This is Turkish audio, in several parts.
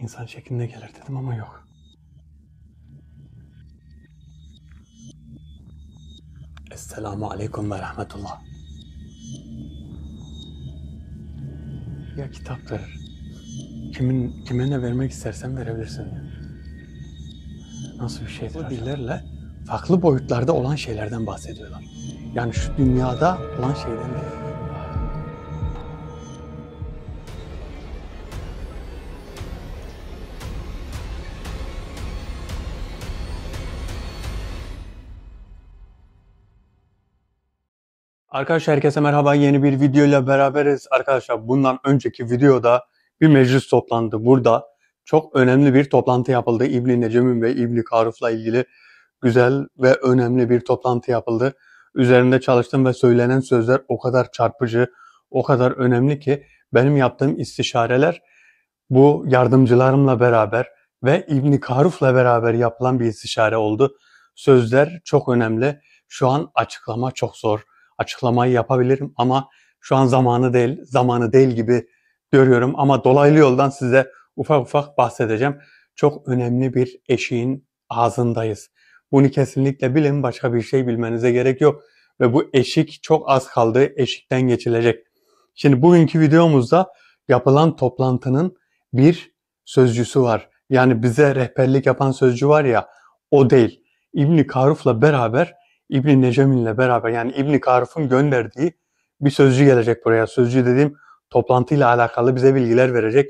İnsan şeklinde gelir dedim ama yok. Esselamu aleyküm ve rahmetullah. Ya kitaptır. Kime ne vermek istersen verebilirsin. Nasıl bir şeydir? Bu dillerle farklı boyutlarda olan şeylerden bahsediyorlar. Yani şu dünyada olan şeyden değil. Arkadaşlar herkese merhaba. Yeni bir videoyla beraberiz. Arkadaşlar bundan önceki videoda bir meclis toplandı. Burada çok önemli bir toplantı yapıldı. İbn Necem'in ve İbn Karuf'la ilgili güzel ve önemli bir toplantı yapıldı. Üzerinde çalıştım ve söylenen sözler o kadar çarpıcı, o kadar önemli ki benim yaptığım istişareler bu yardımcılarımla beraber ve İbn Karuf'la beraber yapılan bir istişare oldu. Sözler çok önemli. Şu an açıklama çok zor. Açıklamayı yapabilirim ama şu an zamanı değil gibi görüyorum. Ama dolaylı yoldan size ufak ufak bahsedeceğim. Çok önemli bir eşiğin ağzındayız. Bunu kesinlikle bilin, başka bir şey bilmenize gerek yok. Ve bu eşik çok az kaldı, eşikten geçilecek. Şimdi bugünkü videomuzda yapılan toplantının bir sözcüsü var. Yani bize rehberlik yapan sözcü var ya, o değil. İbn Karuf'la beraber, İbn Necem'inle beraber, yani İbn Karuf'un gönderdiği bir sözcü gelecek buraya. Sözcü dediğim toplantıyla alakalı bize bilgiler verecek.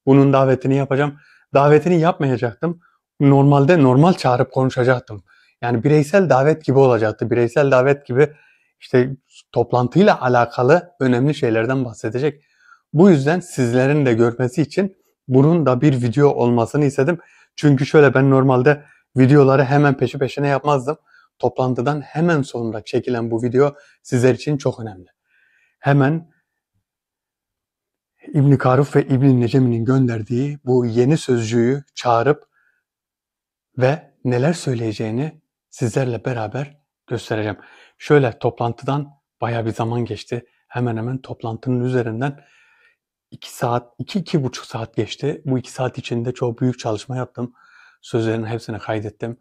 Bunun davetini yapacağım. Davetini yapmayacaktım. Normalde normal çağırıp konuşacaktım. Yani bireysel davet gibi olacaktı. Bireysel davet gibi işte toplantıyla alakalı önemli şeylerden bahsedecek. Bu yüzden sizlerin de görmesi için bunun da bir video olmasını istedim. Çünkü şöyle, ben normalde videoları hemen peşi peşine yapmazdım. Toplantıdan hemen sonra çekilen bu video sizler için çok önemli. Hemen İbn Karuf ve İbn Necemi'nin gönderdiği bu yeni sözcüğü çağırıp ve neler söyleyeceğini sizlerle beraber göstereceğim. Şöyle, toplantıdan bayağı bir zaman geçti. Hemen hemen toplantının üzerinden 2 saat, 2-2,5 saat geçti. Bu 2 saat içinde çok büyük çalışma yaptım. Sözlerin hepsini kaydettim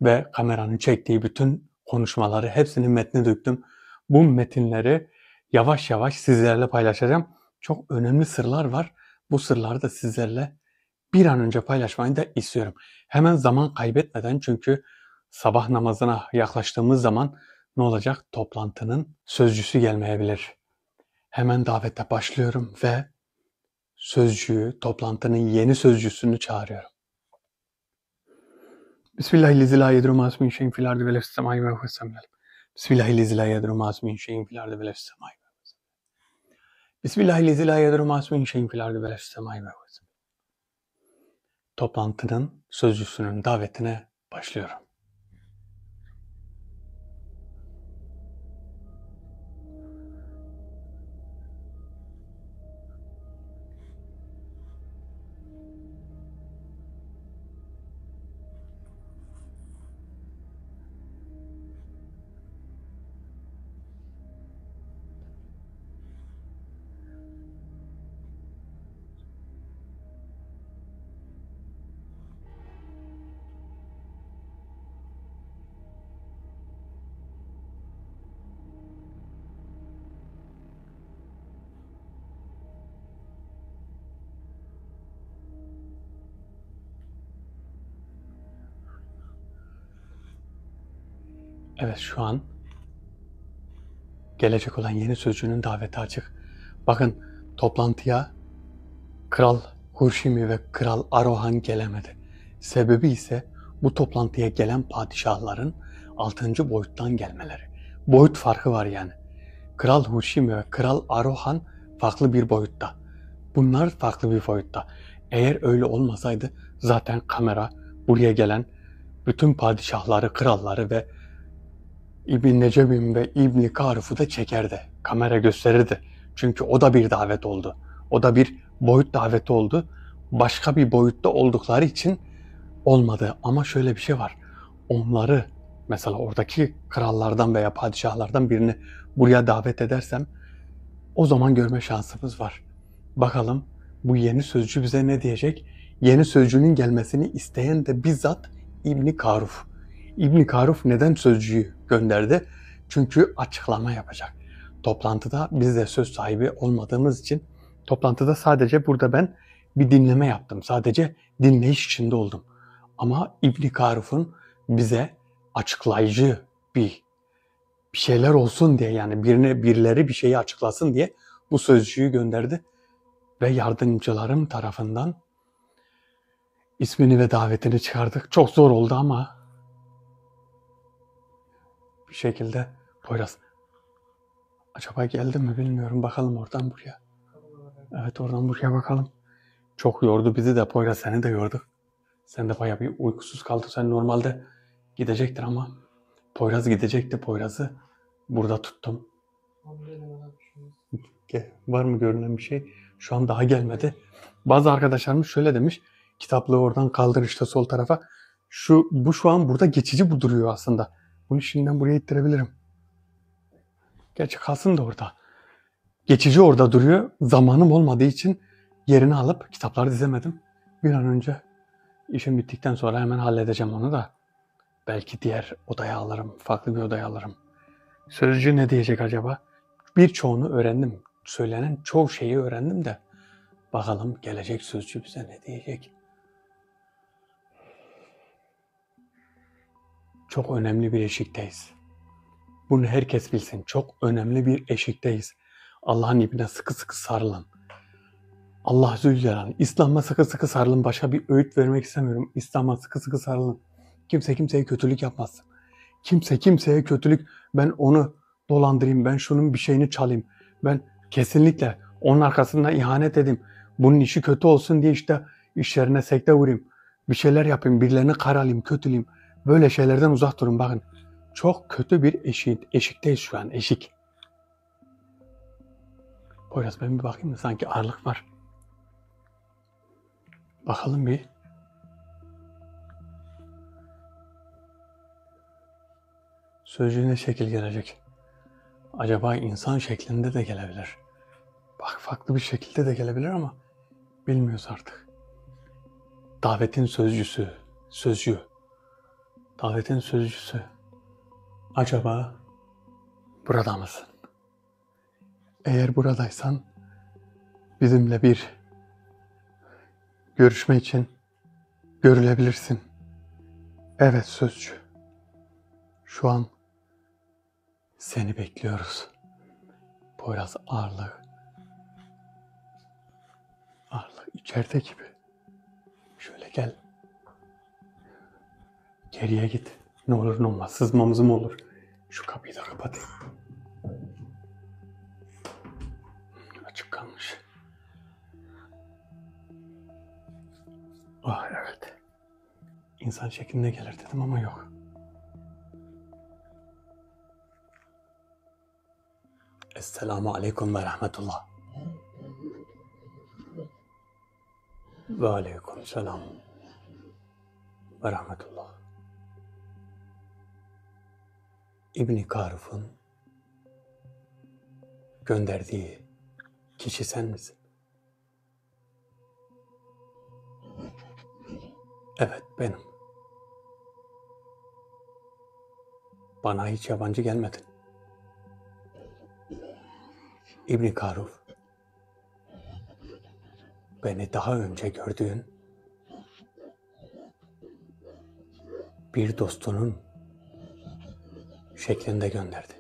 ve kameranın çektiği bütün konuşmaları hepsini metne döktüm. Bu metinleri yavaş yavaş sizlerle paylaşacağım. Çok önemli sırlar var. Bu sırları da sizlerle bir an önce paylaşmayı da istiyorum. Hemen zaman kaybetmeden, çünkü sabah namazına yaklaştığımız zaman ne olacak? Toplantının sözcüsü gelmeyebilir. Hemen davete başlıyorum ve sözcüğü, toplantının yeni sözcüsünü çağırıyorum. Bismillahirrahmanirrahim. La yedru ma ismin şeyin fil ardı ve lefs semai ve huves semel. Bismillahirrahmanirrahim. La yedru ma ismin şeyin fil ardı ve lefs semai ve huves semel. Bismillahirrahmanirrahim. La yedru ma ismin şeyin fil ardı ve lefs semai ve huves semel. Toplantının sözcüsünün davetine başlıyorum. Evet, şu an gelecek olan yeni sözcüğünün daveti açık. Bakın, toplantıya Kral Hurşimi ve Kral Arohan gelemedi. Sebebi ise bu toplantıya gelen padişahların 6. boyuttan gelmeleri. Boyut farkı var yani. Kral Hurşimi ve Kral Arohan farklı bir boyutta. Bunlar farklı bir boyutta. Eğer öyle olmasaydı zaten kamera buraya gelen bütün padişahları, kralları ve İbn Neceb'in ve İbn Karuf'u da çekerdi. Kamera gösterirdi. Çünkü o da bir davet oldu. O da bir boyut daveti oldu. Başka bir boyutta oldukları için olmadı. Ama şöyle bir şey var. Onları, mesela oradaki krallardan veya padişahlardan birini buraya davet edersem o zaman görme şansımız var. Bakalım bu yeni sözcü bize ne diyecek? Yeni sözcüğünün gelmesini isteyen de bizzat İbni Karuf. İbni Karuf neden sözcüğü gönderdi? Çünkü açıklama yapacak. Toplantıda biz de söz sahibi olmadığımız için toplantıda sadece burada ben bir dinleme yaptım. Sadece dinleyiş içinde oldum. Ama İbni Karuf'un bize açıklayıcı bir şeyler olsun diye, yani birileri bir şeyi açıklasın diye bu sözcüğü gönderdi ve yardımcılarım tarafından ismini ve davetini çıkardık. Çok zor oldu ama bir şekilde Poyraz acaba geldi mi bilmiyorum. Bakalım oradan buraya. Evet, oradan buraya bakalım. Çok yordu bizi de Poyraz, seni de yordu. Sen de bayağı bir uykusuz kaldın. Sen normalde gidecektir ama Poyraz gidecekti. Poyraz'ı burada tuttum. Var mı görünen bir şey? Şu an daha gelmedi. Bazı arkadaşlarımız şöyle demiş. Kitaplığı oradan kaldır işte sol tarafa. Bu şu an burada geçici duruyor aslında. Bunu şimdiden buraya ittirebilirim. Gerçi kalsın da orada. Geçici orada duruyor. Zamanım olmadığı için yerini alıp kitapları dizemedim. Bir an önce işim bittikten sonra hemen halledeceğim onu da. Belki diğer odaya alırım. Farklı bir odaya alırım. Sözcü ne diyecek acaba? Birçoğunu öğrendim. Söylenen çoğu şeyi öğrendim de. Bakalım gelecek sözcü bize ne diyecek? Çok önemli bir eşikteyiz. Bunu herkes bilsin. Çok önemli bir eşikteyiz. Allah'ın ipine sıkı sıkı sarılın. Allah Zülcelal. İslam'a sıkı sıkı sarılın. Başka bir öğüt vermek istemiyorum. İslam'a sıkı sıkı sarılın. Kimse kimseye kötülük yapmasın. Kimse kimseye kötülük, ben onu dolandırayım, ben şunun bir şeyini çalayım. Ben kesinlikle onun arkasından ihanet edeyim. Bunun işi kötü olsun diye işte işlerine sekte vurayım. Bir şeyler yapayım, birilerini karalayayım, kötüleyeyim. Böyle şeylerden uzak durun bakın. Çok kötü bir eşikteyiz şu an, eşik. Poyraz, ben bir bakayım da sanki ağırlık var. Bakalım bir. Sözcüğü ne şekil gelecek? Acaba insan şeklinde de gelebilir. Bak, farklı bir şekilde de gelebilir ama bilmiyoruz artık. Davetin sözcüğü. Davetin sözcüsü. Acaba burada mısın? Eğer buradaysan bizimle bir görüşme için görülebilirsin. Evet sözcü. Şu an seni bekliyoruz. Poyraz, ağırlık içeride gibi. Şöyle gel. Geriye git. Ne olur ne olmaz. Sızmamız mı olur? Şu kapıyı da kapatayım. Açık kalmış. Ah evet. İnsan şeklinde gelir dedim ama yok. Esselamu aleyküm ve rahmetullah. Ve aleyküm selam ve rahmetullah. İbni Karuf'un gönderdiği kişi sen misin? Evet, benim. Bana hiç yabancı gelmedin. İbni Karuf, beni daha önce gördüğün bir dostunun şeklinde gönderdi.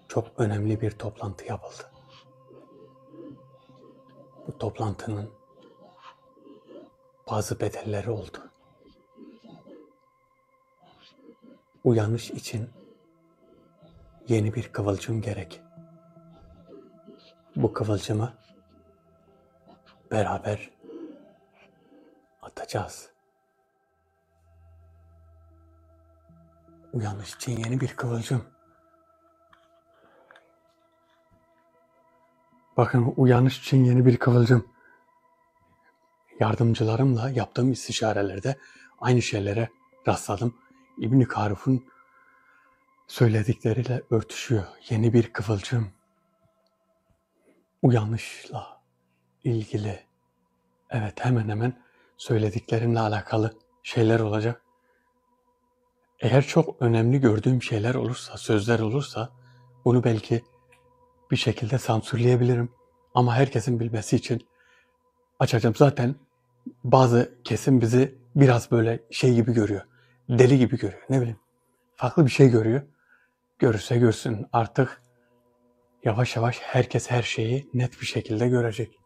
Çok önemli bir toplantı yapıldı. Bu toplantının bazı bedelleri oldu. Uyanış için yeni bir kıvılcım gerek. Bu kıvılcımı beraber atacağız. Uyanış için yeni bir kıvılcım. Bakın, uyanış için yeni bir kıvılcım. Yardımcılarımla yaptığım istişarelerde aynı şeylere rastladım. İbni Karuf'un söyledikleriyle örtüşüyor. Yeni bir kıvılcım. Uyanışla ilgili. Evet, hemen hemen söylediklerimle alakalı şeyler olacak. Eğer çok önemli gördüğüm şeyler olursa, sözler olursa bunu belki bir şekilde sansürleyebilirim. Ama herkesin bilmesi için açacağım. Zaten bazı kesim bizi biraz böyle şey gibi görüyor. Deli gibi görüyor. Ne bileyim. Farklı bir şey görüyor. Görürse görsün. Artık yavaş yavaş herkes her şeyi net bir şekilde görecek.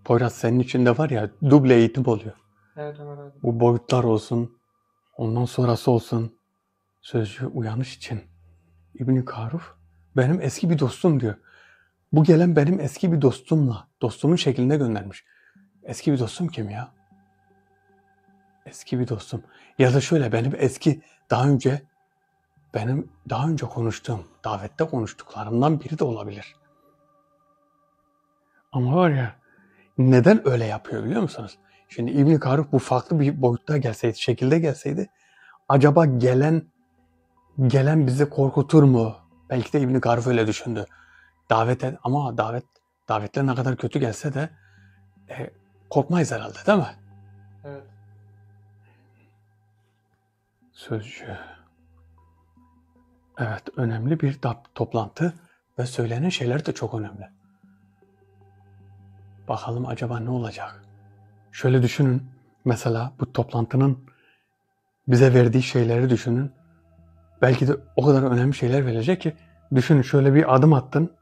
Poyraz, senin içinde var ya, duble eğitim oluyor. Evet Ömer abi. Bu boyutlar olsun, ondan sonrası olsun. Sözcü uyanış için. İbn Karuf benim eski bir dostum diyor. Bu gelen benim eski bir dostumla, dostumun şeklinde göndermiş. Eski bir dostum kim ya? Eski bir dostum. Ya da şöyle, benim daha önce konuştuğum, davette konuştuklarımdan biri de olabilir. Ama var ya, neden öyle yapıyor biliyor musunuz? Şimdi İbn Karuf bu farklı bir boyutta gelseydi, şekilde gelseydi, acaba gelen bizi korkutur mu? Belki de İbn Karuf öyle düşündü. Ama davetler ne kadar kötü gelse de korkmayız herhalde, değil mi? Evet. Sözcü. Evet, önemli bir toplantı ve söylenen şeyler de çok önemli. Bakalım acaba ne olacak? Şöyle düşünün. Mesela bu toplantının bize verdiği şeyleri düşünün. Belki de o kadar önemli şeyler verecek ki, düşünün, şöyle bir adım attın,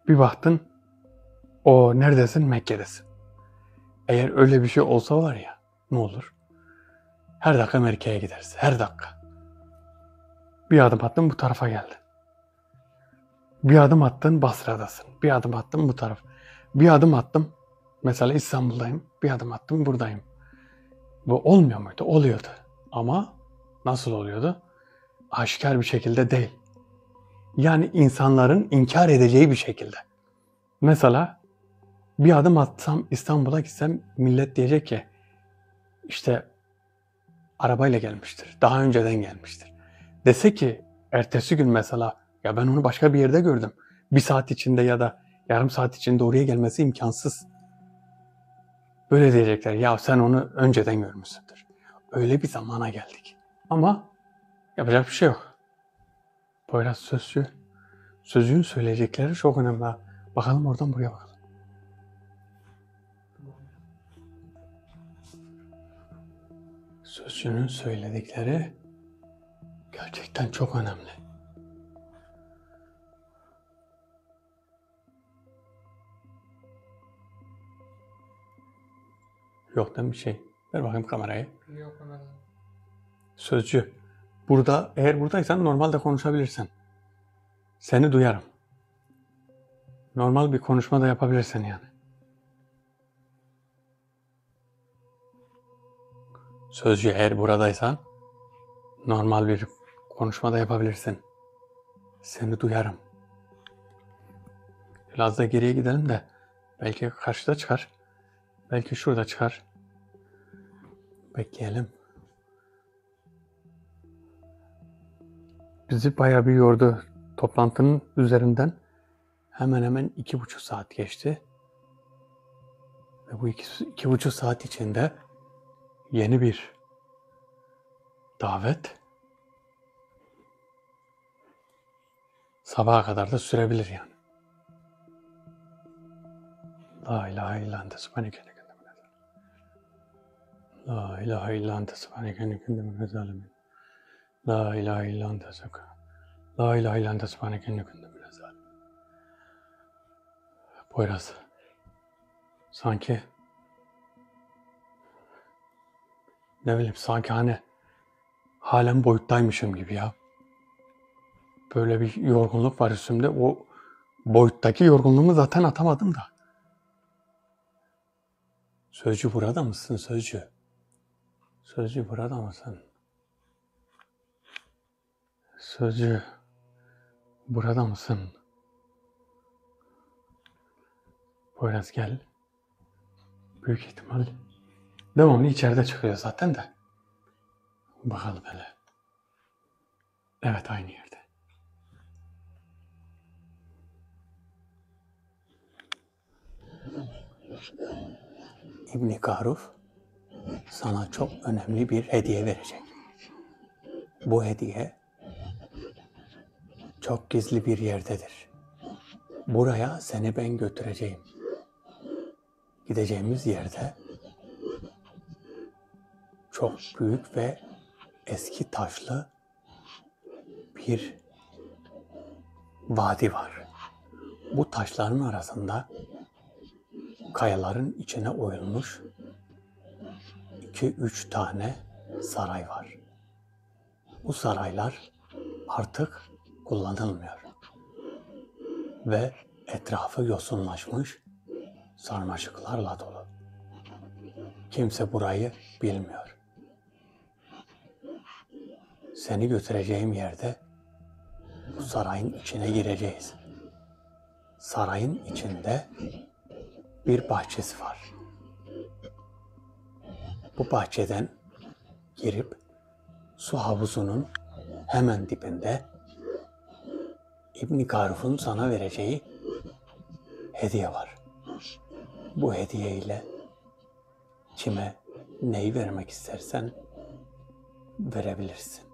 bir baktın, o neredesin? Mekke'desin. Eğer öyle bir şey olsa var ya, ne olur? Her dakika Mekke'ye gideriz. Her dakika. Bir adım attın, bu tarafa geldin. Bir adım attın, Basra'dasın. Bir adım attın, bu taraf. Bir adım attım, mesela İstanbul'dayım. Bir adım attım, buradayım. Bu olmuyor muydu? Oluyordu. Ama nasıl oluyordu? Aşikar bir şekilde değil. Yani insanların inkar edeceği bir şekilde. Mesela bir adım atsam, İstanbul'a gitsem, millet diyecek ki işte arabayla gelmiştir. Daha önceden gelmiştir. Dese ki ertesi gün mesela, ya ben onu başka bir yerde gördüm. Bir saat içinde ya da yarım saat içinde oraya gelmesi imkansız. Böyle diyecekler. Ya sen onu önceden görmüşsündür. Öyle bir zamana geldik. Ama yapacak bir şey yok. Poyraz Sözcü. Sözcüğün söyleyecekleri çok önemli. Bakalım oradan buraya bakalım. Sözcünün söyledikleri gerçekten çok önemli. Yok değil mi bir şey? Ver bakayım kamerayı. Yok Ömer abi. Sözcü. Eğer buradaysan normalde konuşabilirsin. Seni duyarım. Normal bir konuşma da yapabilirsin yani. Sözcü, eğer buradaysan normal bir konuşma da yapabilirsin. Seni duyarım. Biraz da geriye gidelim de belki karşıda çıkar. Belki şurada çıkar. Bekleyelim. Bizi bayağı bir yordu. Toplantının üzerinden hemen hemen 2,5 saat geçti. Ve bu 2,5 saat içinde yeni bir davet sabaha kadar da sürebilir yani. La ilahe illa ente subhaneke. La ilahe illa ente subhaneke inni kuntu minez zalimin. La ilahe illa ente subhaneke. La ilahe illa ente subhaneke inni kuntu minez zalimin. Poyraz. Sanki sanki hani halen boyuttaymışım gibi ya. Böyle bir yorgunluk var üstümde. O boyuttaki yorgunluğumu zaten atamadım da. Sözcü, burada mısın Sözcü? Sözcü, burada mısın? Sözcü, burada mısın? Poyraz gel. Büyük ihtimal devamlı içeride çıkıyor zaten de. Bakalım hele. Evet, aynı yerde. İbni Karuf sana çok önemli bir hediye verecek. Bu hediye çok gizli bir yerdedir. Buraya seni ben götüreceğim. Gideceğimiz yerde çok büyük ve eski taşlı bir vadi var. Bu taşların arasında kayaların içine oyulmuş 2-3 tane saray var. Bu saraylar artık kullanılmıyor ve etrafı yosunlaşmış sarmaşıklarla dolu. Kimse burayı bilmiyor. Seni götüreceğim yerde bu sarayın içine gireceğiz. Sarayın içinde bir bahçesi var. Bu bahçeden girip su havuzunun hemen dibinde İbn Karuf'un sana vereceği hediye var. Bu hediye ile kime neyi vermek istersen verebilirsin.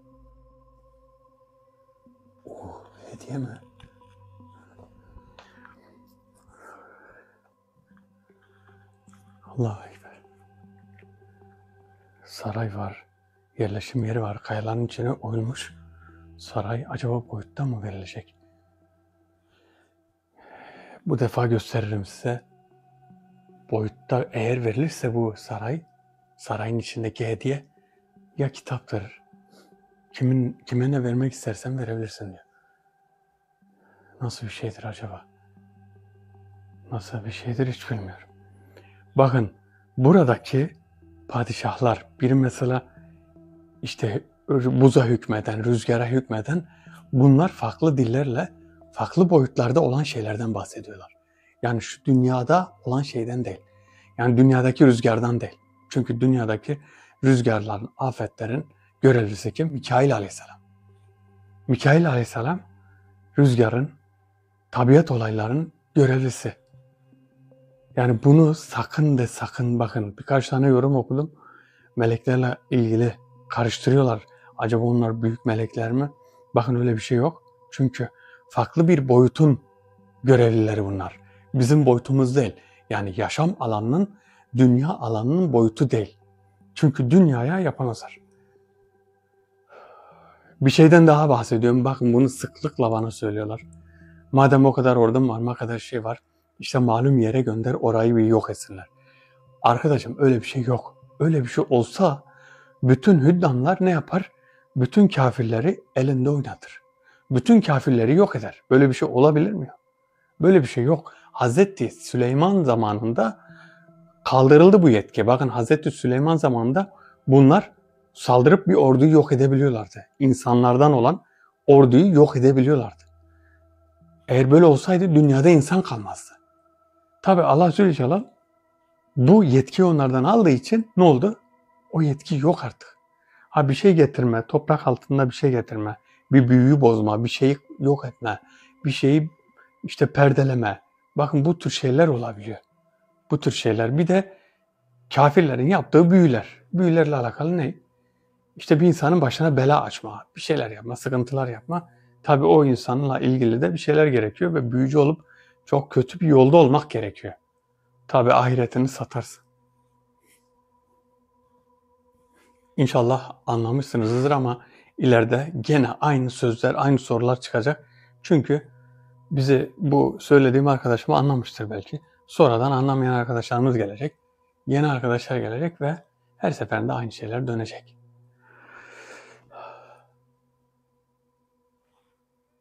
Hediye mi? Allahu Ekber. Saray var. Yerleşim yeri var. Kayaların içine oyulmuş. Saray acaba boyutta mı verilecek? Bu defa gösteririm size. Boyutta eğer verilirse bu saray, sarayın içindeki hediye ya kitaptır. Kime ne vermek istersen verebilirsin diyor. Nasıl bir şeydir acaba? Nasıl bir şeydir hiç bilmiyorum. Bakın buradaki padişahlar, biri mesela işte buza hükmeden, rüzgara hükmeden, bunlar farklı dillerle, farklı boyutlarda olan şeylerden bahsediyorlar. Yani şu dünyada olan şeyden değil. Yani dünyadaki rüzgardan değil. Çünkü dünyadaki rüzgarların, afetlerin görevlisi kim? Mikail Aleyhisselam. Mikail Aleyhisselam rüzgarın, tabiat olaylarının görevlisi. Yani bunu sakın ve sakın bakın. Birkaç tane yorum okudum. Meleklerle ilgili karıştırıyorlar. Acaba onlar büyük melekler mi? Bakın öyle bir şey yok. Çünkü farklı bir boyutun görevlileri bunlar. Bizim boyutumuz değil. Yani yaşam alanının, dünya alanının boyutu değil. Çünkü dünyaya yapamazlar. Bir şeyden daha bahsediyorum. Bakın bunu sıklıkla bana söylüyorlar. Madem o kadar ordum var, o kadar şey var. İşte malum yere gönder, orayı bir yok etsinler. Arkadaşım öyle bir şey yok. Öyle bir şey olsa bütün hüddamlar ne yapar? Bütün kafirleri elinde oynatır. Bütün kafirleri yok eder. Böyle bir şey olabilir mi? Böyle bir şey yok. Hazreti Süleyman zamanında kaldırıldı bu yetki. Bakın Hazreti Süleyman zamanında bunlar saldırıp bir orduyu yok edebiliyorlardı. İnsanlardan olan orduyu yok edebiliyorlardı. Eğer böyle olsaydı dünyada insan kalmazdı. Tabi Allah Zülcelal bu yetkiyi onlardan aldığı için ne oldu? O yetki yok artık. Ha bir şey getirme, toprak altında bir şey getirme, bir büyüyü bozma, bir şeyi yok etme, bir şeyi işte perdeleme. Bakın bu tür şeyler olabiliyor. Bu tür şeyler. Bir de kafirlerin yaptığı büyüler. Büyülerle alakalı ne? İşte bir insanın başına bela açma, bir şeyler yapma, sıkıntılar yapma. Tabii o insanla ilgili de bir şeyler gerekiyor ve büyücü olup çok kötü bir yolda olmak gerekiyor. Tabii ahiretini satarsın. İnşallah anlamışsınızdır ama ileride gene aynı sözler, aynı sorular çıkacak. Çünkü bizi bu söylediğim arkadaşımı anlamıştır belki. Sonradan anlamayan arkadaşlarımız gelecek. Yeni arkadaşlar gelecek ve her seferinde aynı şeyler dönecek.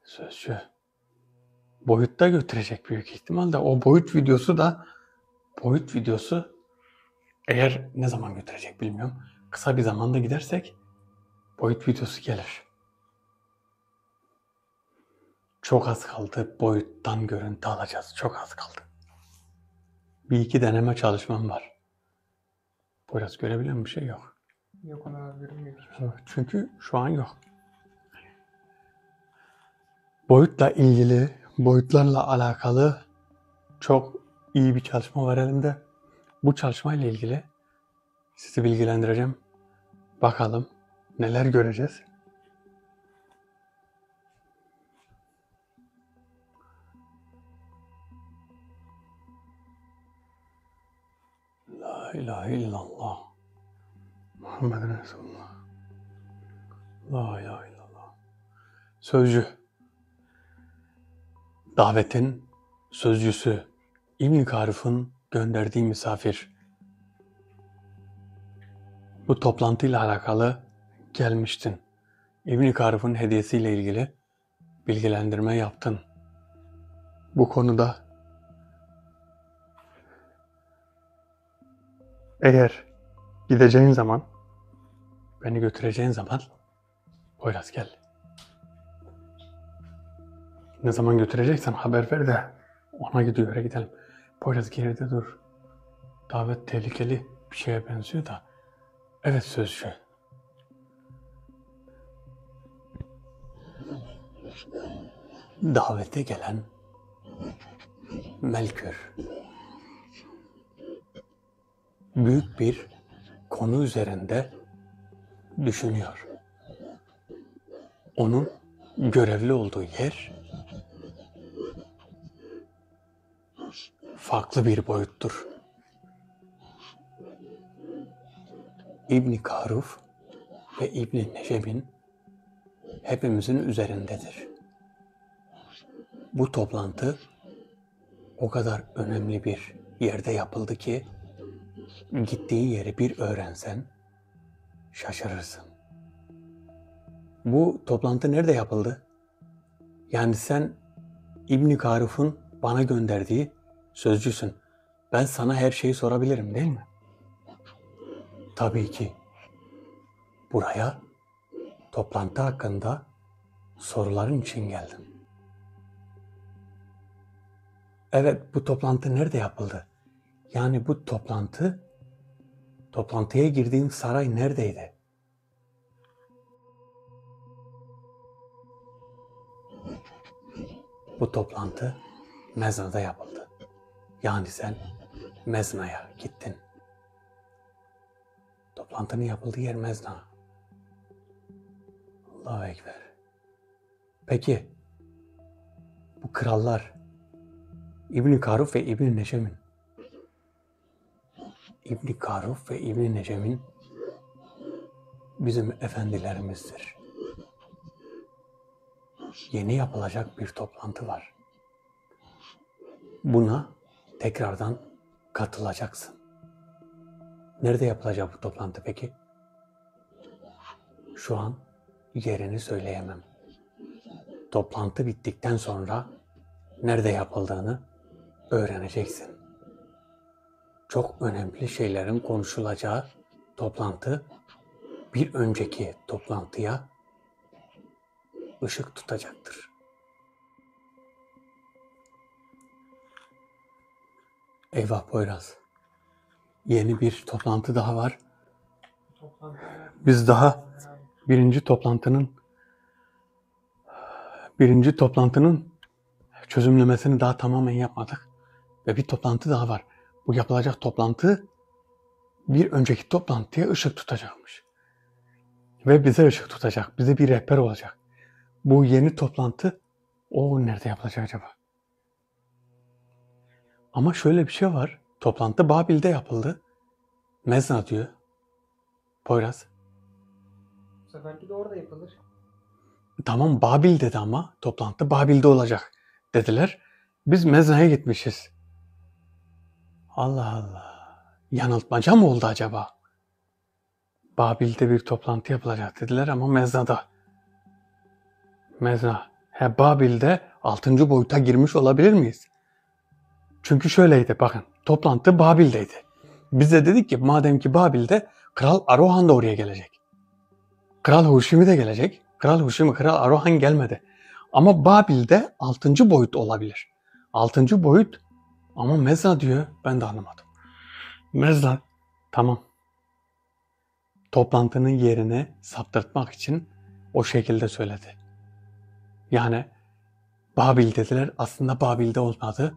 Sözcü boyutta götürecek büyük ihtimalle. O boyut videosu eğer ne zaman götürecek bilmiyorum. Kısa bir zamanda gidersek boyut videosu gelir. Çok az kaldı boyuttan görüntü alacağız. Çok az kaldı. Bir iki deneme çalışmam var. Biraz görebilen bir şey yok. Yok ona görünmüyor hiçbir şey. Çünkü şu an yok. Boyutla ilgili, boyutlarla alakalı çok iyi bir çalışma var elimde. Bu çalışmayla ilgili sizi bilgilendireceğim. Bakalım neler göreceğiz. La ilahe illallah. Muhammed Resulullah. La ilahe illallah. Sözcü. Davetin sözcüsü. İbn Karuf'un gönderdiği misafir. Bu toplantıyla alakalı gelmiştin. İbn Karuf'un hediyesiyle ilgili bilgilendirme yaptın. Bu konuda eğer gideceğin zaman, beni götüreceğin zaman Poyraz gel. Ne zaman götüreceksen haber ver de ona gidiyor, gidelim. Poyraz geride dur. Davet tehlikeli bir şeye benziyor da. Evet sözcü. Davete gelen Melkür. Büyük bir konu üzerinde düşünüyor. Onun görevli olduğu yer farklı bir boyuttur. İbn Karuf ve İbn Necem'in hepimizin üzerindedir. Bu toplantı o kadar önemli bir yerde yapıldı ki gittiğin yeri bir öğrensen şaşırırsın. Bu toplantı nerede yapıldı? Yani sen İbn Karuf'un bana gönderdiği sözcüsün. Ben sana her şeyi sorabilirim değil mi? Tabii ki. Buraya toplantı hakkında soruların için geldim. Evet, bu toplantı nerede yapıldı? Yani bu toplantıya girdiğim saray neredeydi? Bu toplantı Mezna'da yapıldı. Yani sen Mezna'ya gittin. Toplantının yapıldığı yer Mezna. Allahu Ekber. Peki, bu krallar İbn Karuf ve İbn Necem'in bizim efendilerimizdir. Yeni yapılacak bir toplantı var. Buna tekrardan katılacaksın. Nerede yapılacak bu toplantı peki? Şu an yerini söyleyemem. Toplantı bittikten sonra nerede yapıldığını öğreneceksin. Çok önemli şeylerin konuşulacağı toplantı bir önceki toplantıya ışık tutacaktır. Eyvah Poyraz. Yeni bir toplantı daha var. Biz daha birinci toplantının çözümlemesini daha tamamen yapmadık. Ve bir toplantı daha var. Bu yapılacak toplantı bir önceki toplantıya ışık tutacakmış. Ve bize ışık tutacak. Bize bir rehber olacak. Bu yeni toplantı nerede yapılacak acaba? Ama şöyle bir şey var. Toplantı Babil'de yapıldı. Mezna diyor. Poyraz. Bu seferki de orada yapılır. Tamam Babil dedi ama toplantı Babil'de olacak dediler. Biz Mezna'ya gitmişiz. Allah Allah. Yanıltmaca mı oldu acaba? Babil'de bir toplantı yapılacak dediler ama Mezna'da. Mezna. Babil'de 6. boyuta girmiş olabilir miyiz? Çünkü şöyleydi bakın. Toplantı Babil'deydi. Biz de dedik ki madem ki Babil'de Kral Arohan da oraya gelecek. Kral Huşimi de gelecek. Kral Arohan gelmedi. Ama Babil'de 6. boyut olabilir. 6. boyut ama Mezna diyor. Ben de anlamadım. Mezna. Tamam. Toplantının yerini saptırtmak için o şekilde söyledi. Yani Babil dediler. Aslında Babil'de olmadı.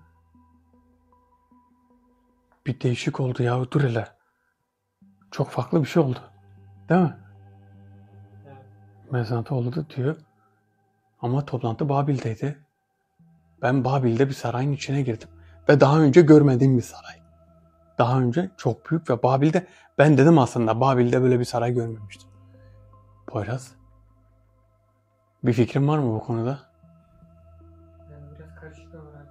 Bir değişik oldu ya, dur hele. Çok farklı bir şey oldu. Değil mi? Evet. Mezanata oldu diyor. Ama toplantı Babil'deydi. Ben Babil'de bir sarayın içine girdim. Ve daha önce görmediğim bir saray. Daha önce çok büyük ve Babil'de, ben dedim aslında Babil'de böyle bir saray görmemiştim. Poyraz, bir fikrin var mı bu konuda? Yani biraz karışık ama herhalde.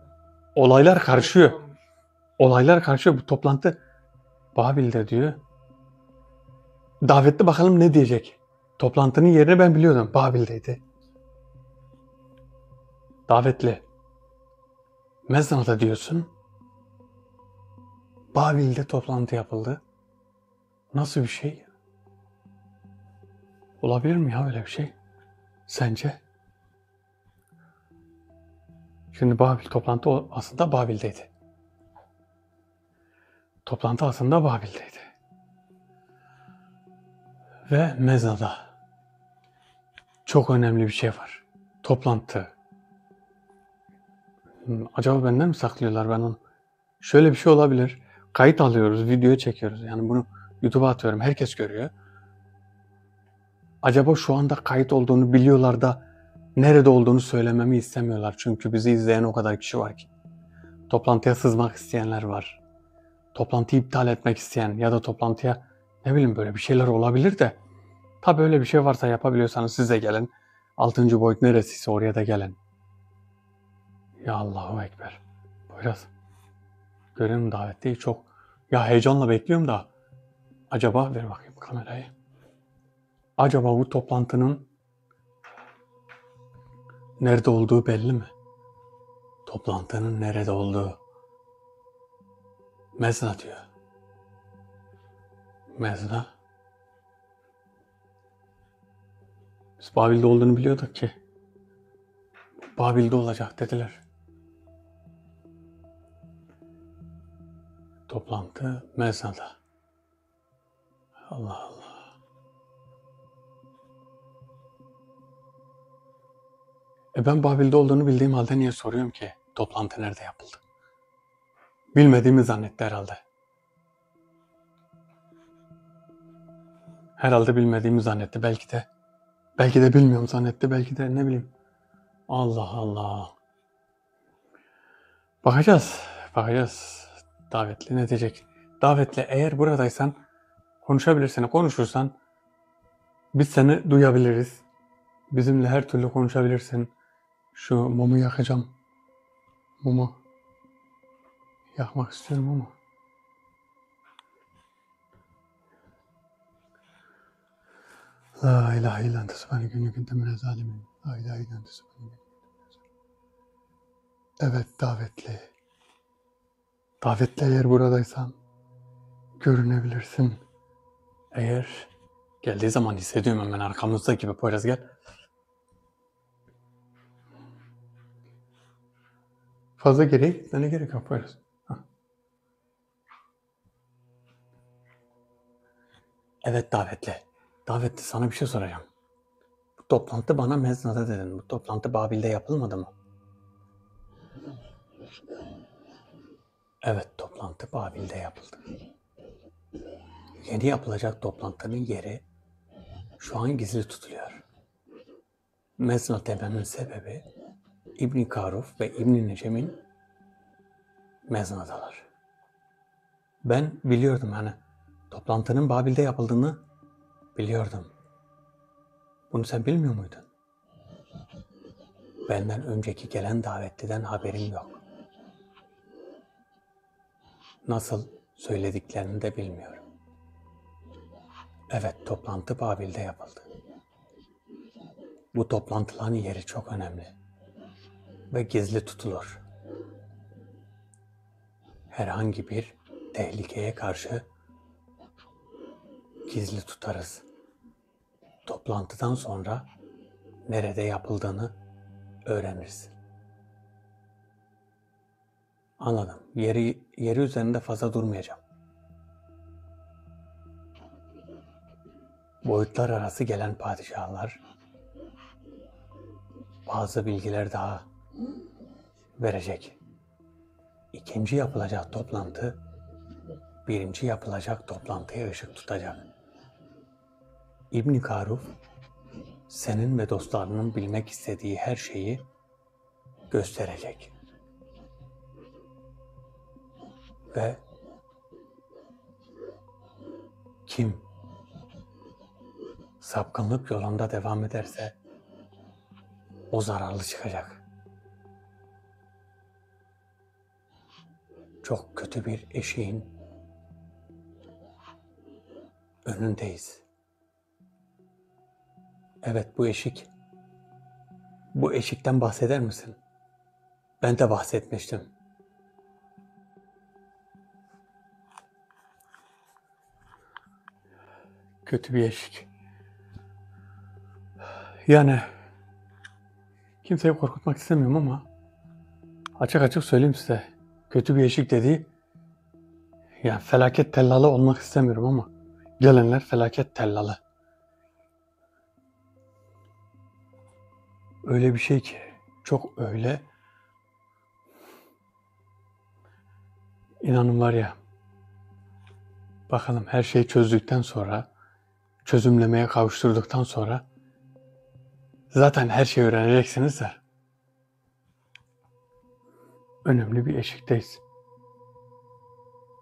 Olaylar karışıyor. Olmuş. Olaylar karışıyor. Bu toplantı Babil'de diyor. Davetli bakalım ne diyecek. Toplantının yerini ben biliyordum. Babil'deydi. Davetli. Mezna'da diyorsun. Babil'de toplantı yapıldı. Nasıl bir şey? Olabilir mi ya öyle bir şey? Sence? Şimdi Babil toplantı aslında Babil'deydi. Toplantı aslında Babil'deydi. Ve Mezna'da çok önemli bir şey var. Toplantı. Acaba benden mi saklıyorlar, ben onu? Şöyle bir şey olabilir. Kayıt alıyoruz, video çekiyoruz. Yani bunu YouTube'a atıyorum. Herkes görüyor. Acaba şu anda kayıt olduğunu biliyorlar da nerede olduğunu söylememi istemiyorlar. Çünkü bizi izleyen o kadar kişi var ki. Toplantıya sızmak isteyenler var. Toplantıyı iptal etmek isteyen ya da toplantıya ne bileyim böyle bir şeyler olabilir de. Tabii öyle bir şey varsa, yapabiliyorsanız siz de gelin. 6. boyut neresiyse oraya da gelin. Ya Allahu Ekber. Biraz görüyorum davetteyi çok. Ya heyecanla bekliyorum da. Acaba ver bakayım kamerayı. Acaba bu toplantının nerede olduğu belli mi? Toplantının nerede olduğu. Mezna diyor. Mezna. Biz Babil'de olduğunu biliyorduk ki. Babil'de olacak dediler. Toplantı Mezna'da. Allah Allah. Ben Babil'de olduğunu bildiğim halde niye soruyorum ki? Toplantı nerede yapıldı? Bilmediğimi zannetti herhalde. Herhalde bilmediğimi zannetti. Belki de bilmiyorum zannetti. Belki de ne bileyim. Allah Allah. Bakacağız. Bakacağız. Davetli ne diyecek? Davetli, eğer buradaysan konuşabilirsin. Konuşursan biz seni duyabiliriz. Bizimle her türlü konuşabilirsin. Şu mumu yakacağım. Mumu yakmak istiyorum ama. La ilahe illa ente subhaneke inni kuntu minez zalimin. La ilahe illa ente subhaneke. Evet davetli. Davetli, eğer buradaysan görünebilirsin. Eğer geldiği zaman hissediyorum hemen arkamızda gibi. Poyraz gel. Fazla geriye gitmene gerek yok Poyraz. Evet davetli. Davetli, sana bir şey soracağım. Bu toplantı bana Mezna'da dedin. Bu toplantı Babil'de yapılmadı mı? Evet, toplantı Babil'de yapıldı. Yeni yapılacak toplantının yeri şu an gizli tutuluyor. Mezna dememin sebebi İbn Karuf ve İbn Necem'in Mezna'dalar. Ben biliyordum, hani toplantının Babil'de yapıldığını biliyordum. Bunu sen bilmiyor muydun? Benden önceki gelen davetliden haberim yok. Nasıl söylediklerini de bilmiyorum. Evet, toplantı Babil'de yapıldı. Bu toplantıların yeri çok önemli ve gizli tutulur. Herhangi bir tehlikeye karşı gizli tutarız. Toplantıdan sonra nerede yapıldığını öğreniriz. Anladım. Yeri üzerinde fazla durmayacağım. Boyutlar arası gelen padişahlar bazı bilgiler daha verecek. İkinci yapılacak toplantı birinci yapılacak toplantıya ışık tutacak. İbn Karuf, senin ve dostlarının bilmek istediği her şeyi gösterecek. Ve kim sapkınlık yolunda devam ederse o zararlı çıkacak. Çok kötü bir eşiğin önündeyiz. Evet, bu eşik. Bu eşikten bahseder misin? Ben de bahsetmiştim. Kötü bir eşik. Yani kimseyi korkutmak istemiyorum ama açık açık söyleyeyim size. Kötü bir eşik dediği, yani felaket tellalı olmak istemiyorum ama gelenler felaket tellalı. Öyle bir şey ki, çok öyle. İnanın var ya, bakalım her şeyi çözdükten sonra, çözümlemeye kavuşturduktan sonra zaten her şeyi öğreneceksiniz de önemli bir eşikteyiz.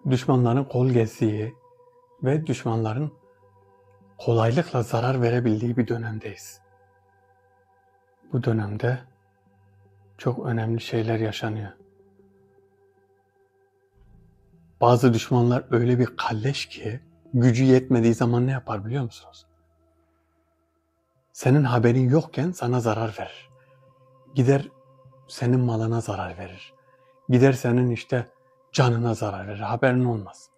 Düşmanların kol gezdiği ve düşmanların kolaylıkla zarar verebildiği bir dönemdeyiz. Bu dönemde çok önemli şeyler yaşanıyor. Bazı düşmanlar öyle bir kalleş ki gücü yetmediği zaman ne yapar biliyor musunuz? Senin haberin yokken sana zarar verir. Gider senin malına zarar verir. Gider senin işte canına zarar verir. Haberin olmaz.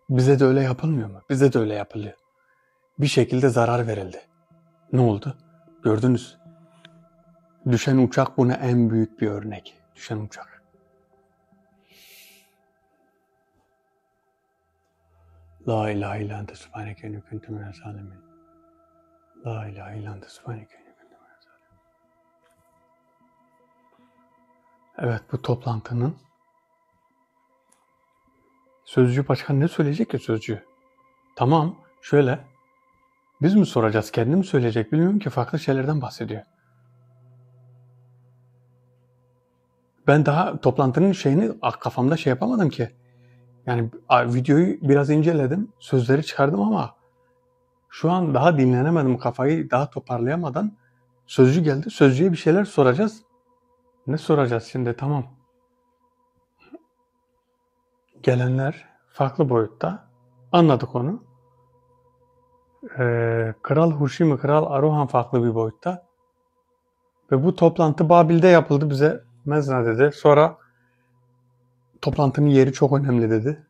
Bize de öyle yapılmıyor mu? Bize de öyle yapılıyor. Bir şekilde zarar verildi. Ne oldu? Gördünüz. Düşen uçak buna en büyük bir örnek. Düşen uçak. La ilahe illa ente subhaneke inni kuntu minez zalimin. La ilahe illa ente subhaneke inni kuntu minez zalimin. Evet, bu toplantının sözcü başkan ne söyleyecek ki sözcü? Tamam, şöyle. Biz mi soracağız, kendi mi söyleyecek bilmiyorum ki, farklı şeylerden bahsediyor. Ben daha toplantının şeyini kafamda şey yapamadım ki. Yani videoyu biraz inceledim, sözleri çıkardım ama şu an daha dinlenemedim, kafayı daha toparlayamadan sözcü geldi. Sözcüye bir şeyler soracağız. Ne soracağız şimdi? Tamam. Gelenler farklı boyutta. Anladık onu. Kral Huşimi, Kral Aruhan farklı bir boyutta. Ve bu toplantı Babil'de yapıldı, bize Mezna dedi. Sonra toplantının yeri çok önemli dedi.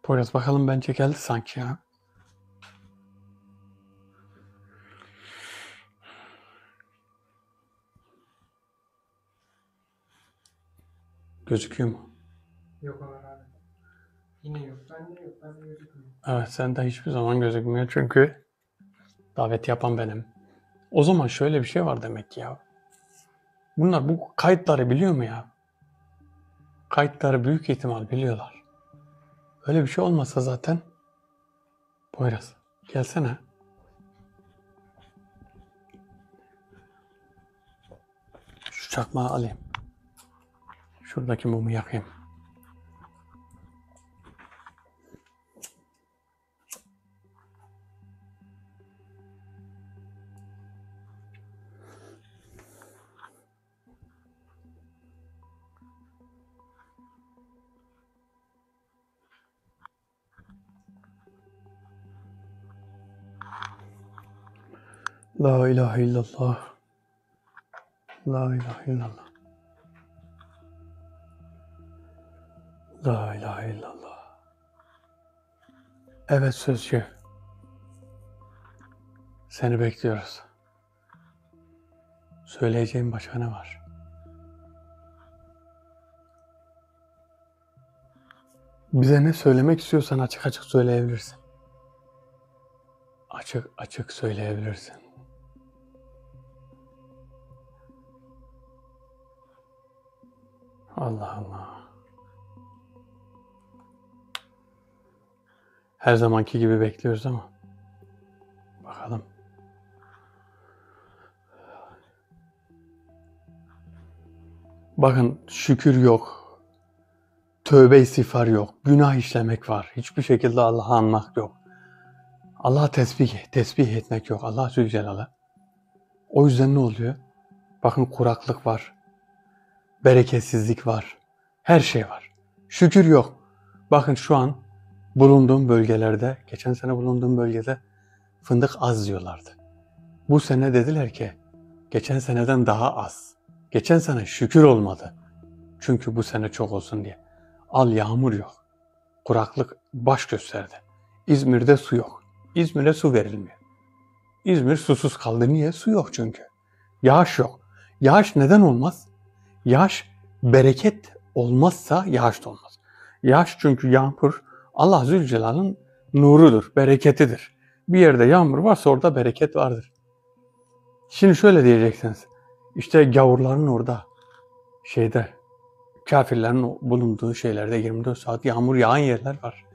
Poyraz bakalım, bence geldi sanki ya. Gözüküyor mu? Yok Ömer abi. Yine yok. Bende yok. Bende gözükmüyor. Evet, sende hiçbir zaman gözükmüyor çünkü davet yapan benim. O zaman şöyle bir şey var demek ki ya. Bunlar bu kayıtları biliyor mu ya? Kayıtları büyük ihtimal biliyorlar. Öyle bir şey olmasa zaten. Poyraz gelsene. Şu çakmağı alayım. Şuradaki mumu yakayım. La ilahe illallah. La ilahe illallah. La ilahe illallah. Evet sözcü. Seni bekliyoruz. Söyleyeceğim başka ne var? Bize ne söylemek istiyorsan açık açık söyleyebilirsin. Açık açık söyleyebilirsin. Allah Allah. Her zamanki gibi bekliyoruz ama. Bakalım. Bakın şükür yok. Tövbe istiğfar yok. Günah işlemek var. Hiçbir şekilde Allah'ı anmak yok. Allah'a tesbih etmek yok. Allah Zülcelal'e. O yüzden ne oluyor? Bakın kuraklık var. Bereketsizlik var. Her şey var. Şükür yok. Bakın şu an bulunduğum bölgelerde, geçen sene bulunduğum bölgede fındık az diyorlardı. Bu sene dediler ki geçen seneden daha az. Geçen sene şükür olmadı. Çünkü bu sene çok olsun diye. Al yağmur yok. Kuraklık baş gösterdi. İzmir'de su yok. İzmir'e su verilmiyor. İzmir susuz kaldı. Niye? Su yok çünkü. Yağış yok. Yağış neden olmaz? Yağış bereket olmazsa yağış da olmaz. Yağış çünkü yağmur Allah Zülcelal'ın nurudur, bereketidir. Bir yerde yağmur varsa orada bereket vardır. Şimdi şöyle diyeceksiniz. İşte gavurların orada kafirlerin bulunduğu şeylerde 24 saat yağmur yağan yerler var.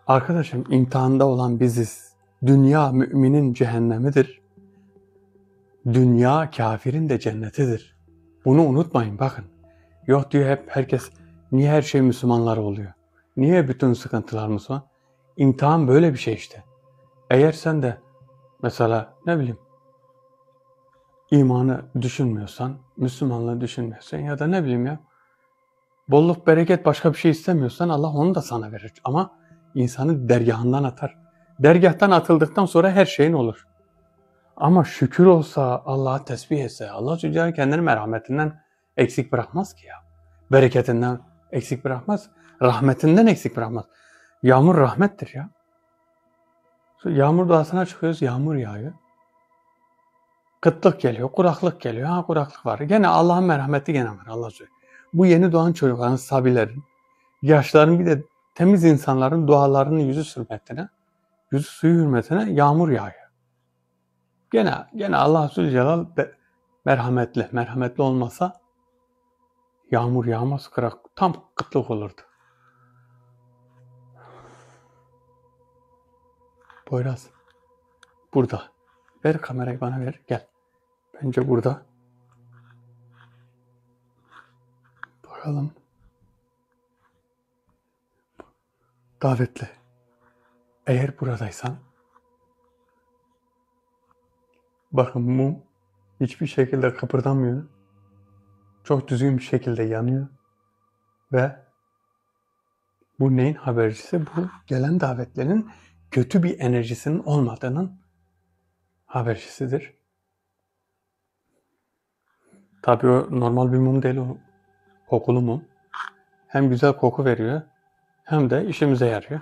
Arkadaşım imtihanda olan biziz. Dünya müminin cehennemidir. Dünya kafirin de cennetidir. Bunu unutmayın bakın. Yok diyor hep herkes niye her şey Müslümanlar oluyor? Niye bütün sıkıntılar Müslüman? İmtihan böyle bir şey işte. Eğer sen de mesela ne bileyim imanı düşünmüyorsan, Müslümanlığı düşünmüyorsan ya da ne bileyim ya bolluk bereket başka bir şey istemiyorsan Allah onu da sana verir. Ama insanı dergahından atar. Dergahtan atıldıktan sonra her şeyin olur. Ama şükür olsa, Allah'a tesbih etse, Allah Zülcelal kendini merhametinden eksik bırakmaz ki ya. Bereketinden eksik bırakmaz. Rahmetinden eksik bırakmaz. Yağmur rahmettir ya. Yağmur duasına çıkıyoruz, yağmur yağıyor. Kıtlık geliyor, kuraklık geliyor. Ha kuraklık var. Gene Allah'ın merhameti gene var. Allah söylüyor. Bu yeni doğan çocukların, sabilerin, yaşların bir de temiz insanların dualarının yüzü suyu hürmetine yağmur yağıyor. Gene Allah Zülcelal merhametli olmasa yağmur yağmaz, tam kıtlık olurdu. Poyraz, burada. Ver kamerayı bana ver, gel. Bence burada. Bakalım. Davetli. Eğer buradaysan, bakın mum hiçbir şekilde kıpırdamıyor. Çok düzgün bir şekilde yanıyor. Ve bu neyin habercisi? Bu gelen davetlerin kötü bir enerjisinin olmadığının habercisidir. Tabii o normal bir mum değil, o kokulu mum. Hem güzel koku veriyor hem de işimize yarıyor.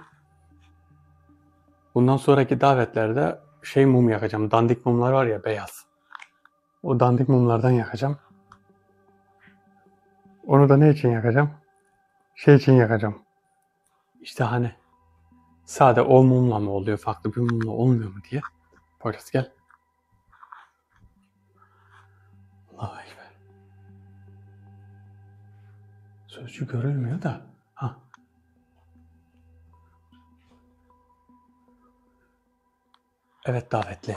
Bundan sonraki davetlerde mum yakacağım. Dandik mumlar var ya, beyaz. O dandik mumlardan yakacağım. Onu da ne için yakacağım? İçin yakacağım. İşte hani sade o mumla mı oluyor, farklı bir mumla olmuyor mu diye. Poyraz gel. Allahu Ekber. Sözcü görülmüyor da. Ha. Evet davetli.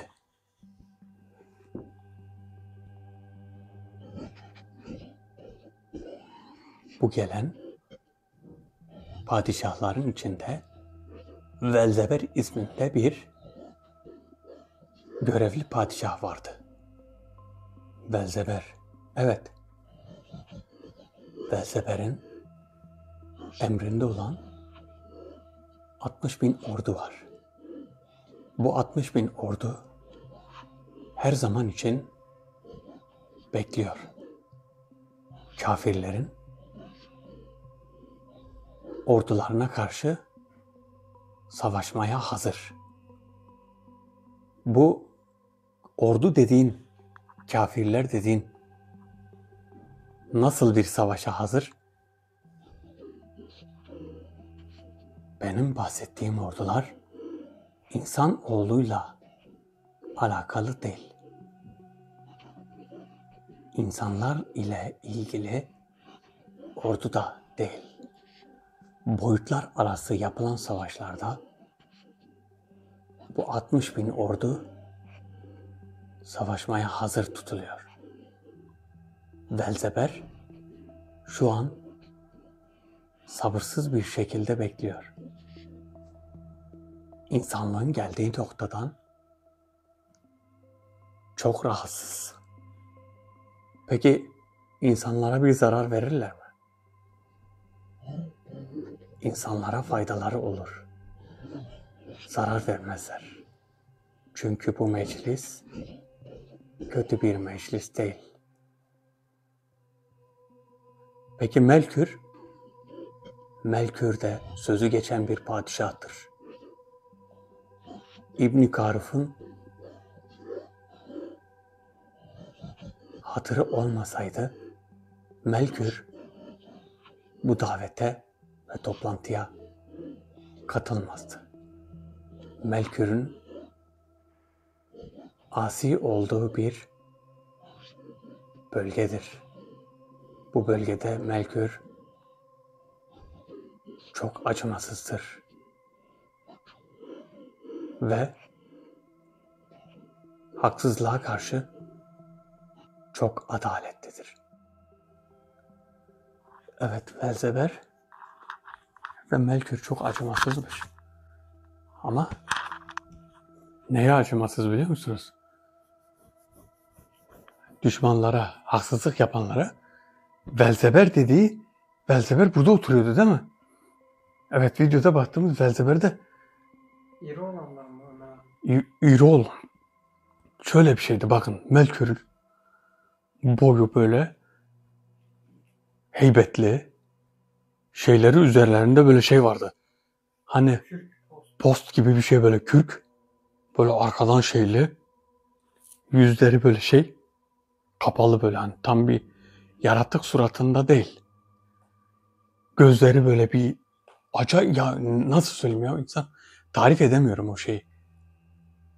Bu gelen padişahların içinde Velzeber isminde bir görevli padişah vardı. Velzeber. Evet. Velzeber'in emrinde olan 60.000 ordu var. Bu 60.000 ordu her zaman için bekliyor. Kafirlerin ordularına karşı savaşmaya hazır. Bu ordu dediğin, kafirler dediğin nasıl bir savaşa hazır? Benim bahsettiğim ordular insan oğluyla alakalı değil. İnsanlar ile ilgili orduda değil, boyutlar arası yapılan savaşlarda bu 60 bin ordu savaşmaya hazır tutuluyor. Velzeber şu an sabırsız bir şekilde bekliyor. İnsanlığın geldiği noktadan çok rahatsız. Peki insanlara bir zarar verirler mi? İnsanlara faydaları olur. Zarar vermezler. Çünkü bu meclis kötü bir meclis değil. Peki Melkür? Melkür de sözü geçen bir padişahtır. İbn Karuf'un hatırı olmasaydı Melkür bu davete ve toplantıya katılmazdı. Melkür'ün asi olduğu bir bölgedir. Bu bölgede Melkür çok acımasızdır ve haksızlığa karşı çok adaletlidir. Evet, Velzeber ve Melkür çok acımasızmış. Ama neye acımasız biliyor musunuz? Düşmanlara, haksızlık yapanlara Velzeber dediği, Velzeber burada oturuyordu değil mi? Evet, videoda baktığımız Velzeber'de İri olanlar mı Ömer abi? iri olan. Şöyle bir şeydi bakın, Melkür'ün boyu böyle heybetli, şeyleri üzerlerinde böyle şey vardı. Hani Kürk olsun. post gibi bir şey, böyle kürk, böyle arkadan şeyli, yüzleri böyle şey, kapalı, böyle hani tam bir yaratık suratında değil. Gözleri böyle bir acayip, ya nasıl söyleyeyim ya, insan tarif edemiyorum o şeyi.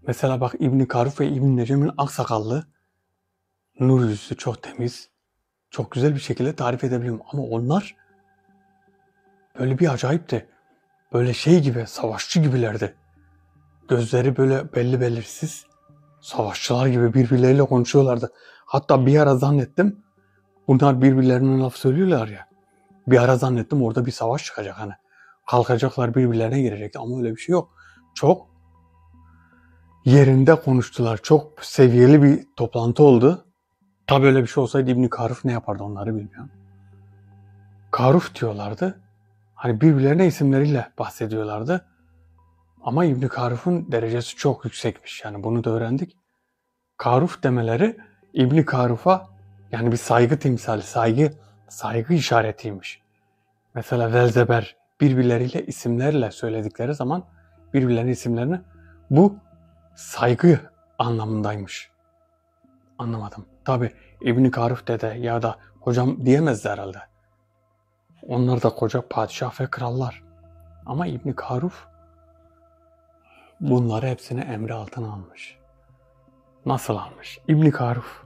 Mesela bak, İbn Karuf ve İbn Necem'in aksakallı, nur yüzü, çok temiz, çok güzel bir şekilde tarif edebiliyorum. Ama onlar böyle bir acayipti. Böyle şey gibi, savaşçı gibilerdi. Gözleri böyle belli belirsiz, savaşçılar gibi birbirleriyle konuşuyorlardı. Hatta bir ara zannettim, bunlar birbirlerine laf söylüyorlar ya. Bir ara zannettim orada bir savaş çıkacak hani. Kalkacaklar, birbirlerine girecekti ama öyle bir şey yok. Çok yerinde konuştular. Çok seviyeli bir toplantı oldu. Tabii öyle bir şey olsaydı İbn Karuf ne yapardı onları bilmiyorum. Karuf diyorlardı. Hani birbirlerine isimleriyle bahsediyorlardı. Ama İbn Karuf'un derecesi çok yüksekmiş. Yani bunu da öğrendik. Karuf demeleri İbn Karuf'a yani bir saygı timsali, saygı işaretiymiş. Mesela Velzeber birbirleriyle isimlerle söyledikleri zaman birbirlerinin isimlerini, bu saygı anlamındaymış. Anlamadım. Tabi İbn Karuf dede ya da hocam diyemezdi herhalde. Onlar da koca padişah ve krallar. Ama İbn Karuf bunları hepsini emri altına almış. Nasıl almış? İbn Karuf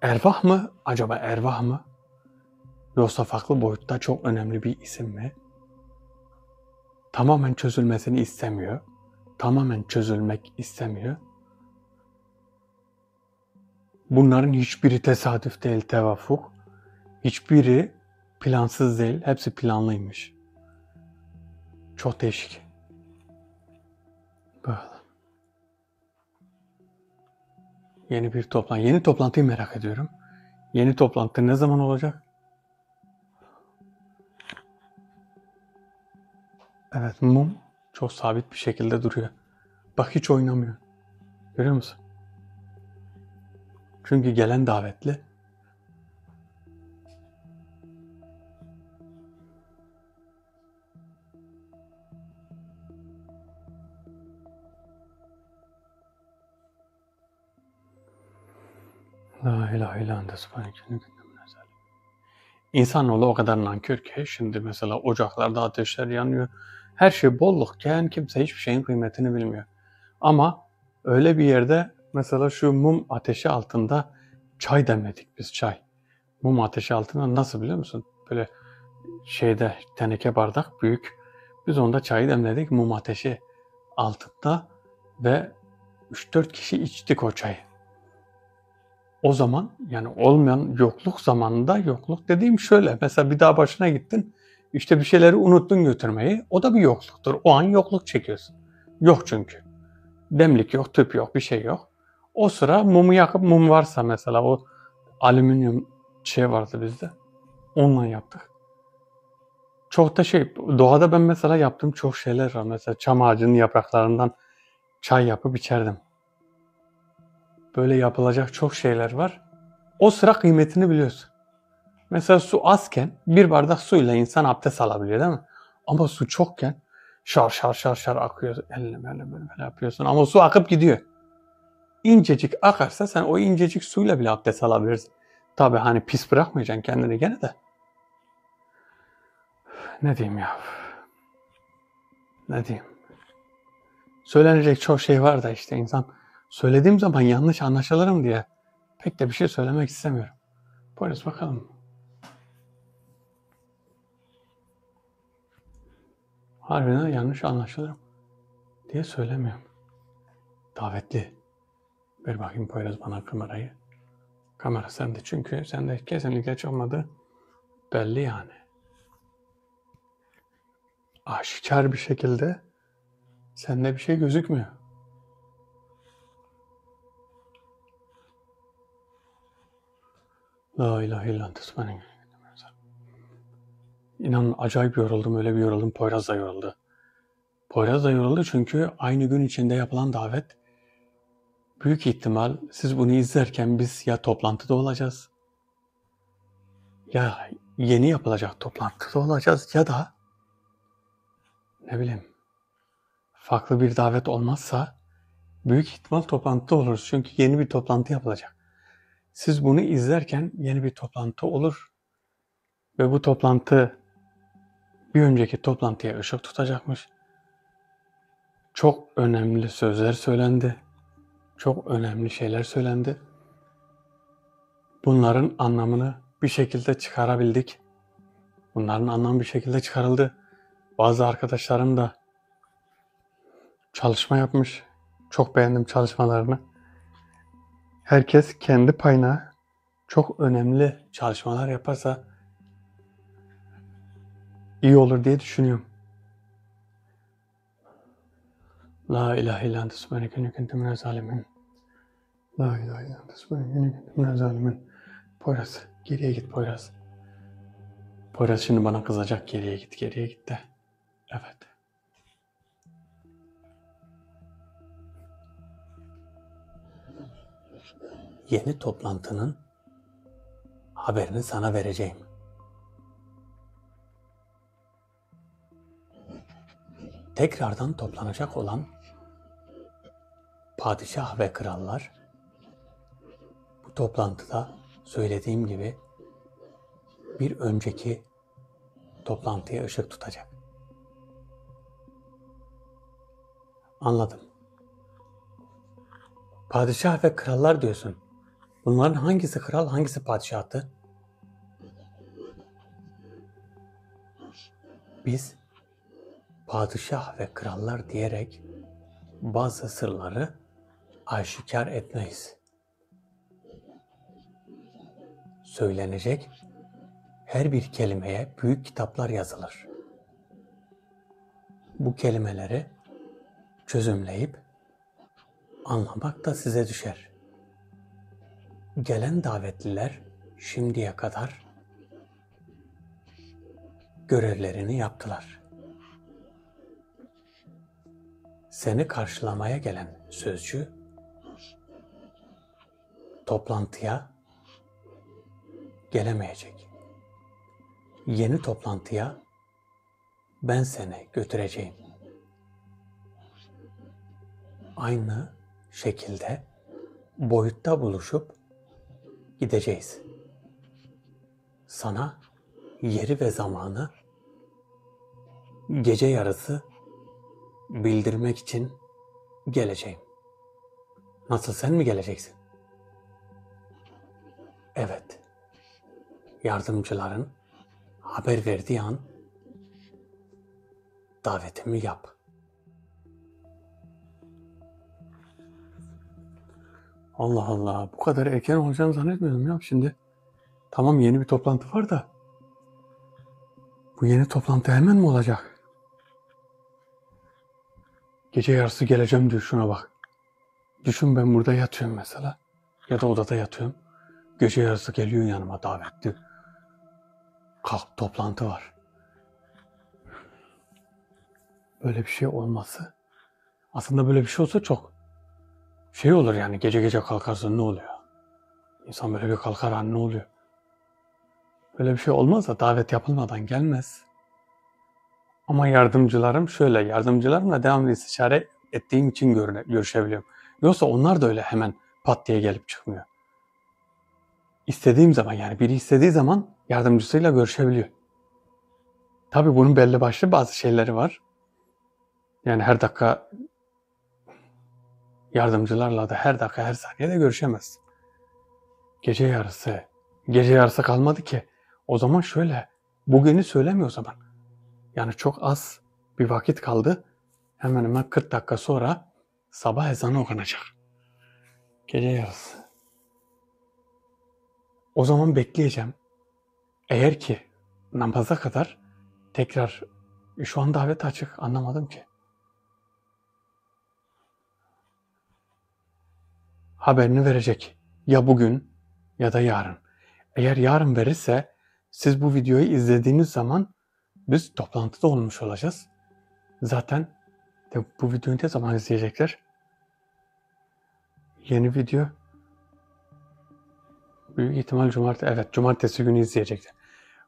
ervah mı? Acaba ervah mı? Yoksa farklı boyutta çok önemli bir isim mi? Tamamen çözülmesini istemiyor. Tamamen çözülmek istemiyor. Bunların hiçbiri tesadüf değil, tevafuk. Hiçbiri plansız değil, hepsi planlıymış. Çok değişik. Böyle. Yeni bir toplantı. Yeni toplantıyı merak ediyorum. Yeni toplantı ne zaman olacak? Evet, mum çok sabit bir şekilde duruyor. Bak, hiç oynamıyor. Görüyor musun? Çünkü gelen davetli. La ilahe illa ente subhaneke. İnsanoğlu o kadar nankör ki şimdi mesela ocaklarda ateşler yanıyor. Her şey bollukken kimse hiçbir şeyin kıymetini bilmiyor. Ama öyle bir yerde mesela şu mum ateşi altında çay demledik biz, çay. Mum ateşi altında nasıl biliyor musun? böyle şeyde teneke bardak büyük. Biz onda çayı demledik mum ateşi altında ve 3-4 kişi içtik o çayı. O zaman yani olmayan yokluk zamanında yokluk dediğim şöyle. Mesela bir dağ başına gittin. İşte bir şeyleri unuttun götürmeyi. O da bir yokluktur. O an yokluk çekiyorsun. Yok çünkü. Demlik yok, tüp yok, bir şey yok. O sıra mumu yakıp mum varsa mesela o alüminyum şey vardı bizde. Onunla yaptık. Çok da doğada ben mesela yaptığım çok şeyler var. Mesela çam ağacının yapraklarından çay yapıp içerdim. Böyle yapılacak çok şeyler var. O sıra kıymetini biliyorsun. Mesela su azken bir bardak suyla insan abdest alabiliyor değil mi? Ama su çokken şar şar şar şar akıyor. Eline böyle yapıyorsun ama su akıp gidiyor. İncecik akarsa sen o incecik suyla bile abdest alabilirsin. Tabii hani pis bırakmayacaksın kendini gene de. Ne diyeyim ya? Ne diyeyim? Söylenecek çok şey var da işte insan söylediğim zaman yanlış anlaşılırım diye pek de bir şey söylemek istemiyorum. Polis bakalım. Harbiden yanlış anlaşılırım diye söylemiyorum. Davetli. Ver bakayım Poyraz bana kamerayı. Kamera sende çünkü sende kesinlikle çıkmadı. Belli yani. Aşikar bir şekilde sende bir şey gözükmüyor. La ilahe illallah. İnan acayip yoruldum, öyle bir yoruldum. Poyraz da yoruldu. Poyraz da yoruldu çünkü aynı gün içinde yapılan davet büyük ihtimal siz bunu izlerken biz ya toplantıda olacağız ya yeni yapılacak toplantıda olacağız ya da ne bileyim farklı bir davet olmazsa büyük ihtimal toplantıda oluruz. Çünkü yeni bir toplantı yapılacak. Siz bunu izlerken yeni bir toplantı olur ve bu toplantı bir önceki toplantıya ışık tutacakmış. Çok önemli sözler söylendi. Çok önemli şeyler söylendi. Bunların anlamını bir şekilde çıkarabildik. Bunların anlamı bir şekilde çıkarıldı. Bazı arkadaşlarım da çalışma yapmış. Çok beğendim çalışmalarını. Herkes kendi payına çok önemli çalışmalar yaparsa iyi olur diye düşünüyorum. La ilahe illallah ente subhaneke inni kuntu minez zalimin. La ilahe illallah ente subhaneke inni kuntu minez zalimin. Poyraz, geriye git Poyraz. Poyraz şimdi bana kızacak. Geriye git, geriye git de. Evet. Yeni toplantının haberini sana vereceğim. Tekrardan toplanacak olan padişah ve krallar bu toplantıda söylediğim gibi bir önceki toplantıya ışık tutacak. Anladım. Padişah ve krallar diyorsun. Bunların hangisi kral, hangisi padişahtı? Biz padişah ve krallar diyerek bazı sırları aşikar etmeyiz. Söylenecek her bir kelimeye büyük kitaplar yazılır. Bu kelimeleri çözümleyip anlamak da size düşer. Gelen davetliler şimdiye kadar görevlerini yaptılar. Seni karşılamaya gelen sözcü toplantıya gelemeyecek. Yeni toplantıya ben seni götüreceğim. Aynı şekilde boyutta buluşup gideceğiz. Sana yeri ve zamanı gece yarısı bildirmek için geleceğim. Nasıl, sen mi geleceksin? Evet. Yardımcıların haber verdiği an davetimi yap. Allah Allah, bu kadar erken olacağını zannetmiyordum ya şimdi. Tamam, yeni bir toplantı var da bu yeni toplantı hemen mi olacak? Gece yarısı geleceğim diyor, şuna bak. Düşün, ben burada yatıyorum mesela. Ya da odada yatıyorum. Gece yarısı geliyor yanıma davetli. Kalk, toplantı var. Böyle bir şey olması. Aslında böyle bir şey olsa çok şey olur yani, gece gece kalkarsın ne oluyor? İnsan böyle bir kalkar, hani ne oluyor? Böyle bir şey olmaz da davet yapılmadan gelmez. Ama yardımcılarımla devamlı istişare ettiğim için görüşebiliyorum. Yoksa onlar da öyle hemen pat diye gelip çıkmıyor. İstediğim zaman, yani biri istediği zaman yardımcısıyla görüşebiliyor. Tabii bunun belli başlı bazı şeyleri var. Yani her dakika yardımcılarla da her dakika her saniyede görüşemezsin. Gece yarısı kalmadı ki. O zaman şöyle, bugünü söylemiyor o zaman. Yani çok az bir vakit kaldı. Hemen hemen 40 dakika sonra sabah ezanı okunacak. Gece yarısı. O zaman bekleyeceğim. Eğer ki namaza kadar tekrar, şu an davet açık, anlamadım ki. Haberini verecek. Ya bugün ya da yarın. Eğer yarın verirse siz bu videoyu izlediğiniz zaman biz toplantıda olmuş olacağız. Zaten de bu videoyu ne zaman izleyecekler? Yeni video büyük ihtimal cumartesi günü izleyecekler.